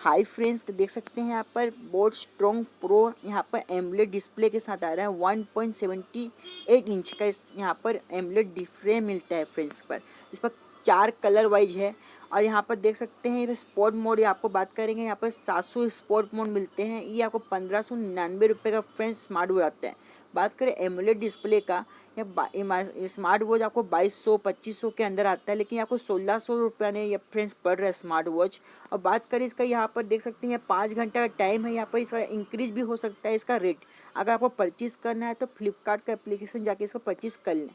Hi friends तो देख सकते हैं यहाँ पर बोट स्ट्रॉन्ग प्रो यहाँ पर एमलेट डिस्प्ले के साथ आ रहा है। 1.78 इंच का यहाँ पर एमलेट डिस्प्ले मिलता है फ्रेंड्स पर। इस पर 4 कलर वाइज है और यहाँ पर देख सकते हैं ये स्पोर्ट मोड ये आपको बात करेंगे यहाँ पर 700 स्पोर्ट मोड मिलते हैं। ये आपको 1599 रुपये का फ्रेंड्स स्मार्ट वॉच आता है। बात करें एमोलेड डिस्प्ले का या स्मार्ट वॉच आपको 2200-2500 के अंदर आता है, लेकिन आपको 1600 रुपये ने ये फ्रेंड्स पड़ रहा है स्मार्ट वॉच। और बात करें इसका यहाँ पर देख सकते हैं 5 घंटा का टाइम है। यहाँ पर इसका इंक्रीज भी हो सकता है इसका रेट। अगर आपको परचेज़ करना है तो फ्लिपकार्ट का एप्लीकेशन जाके इसको परचेज़ कर लें।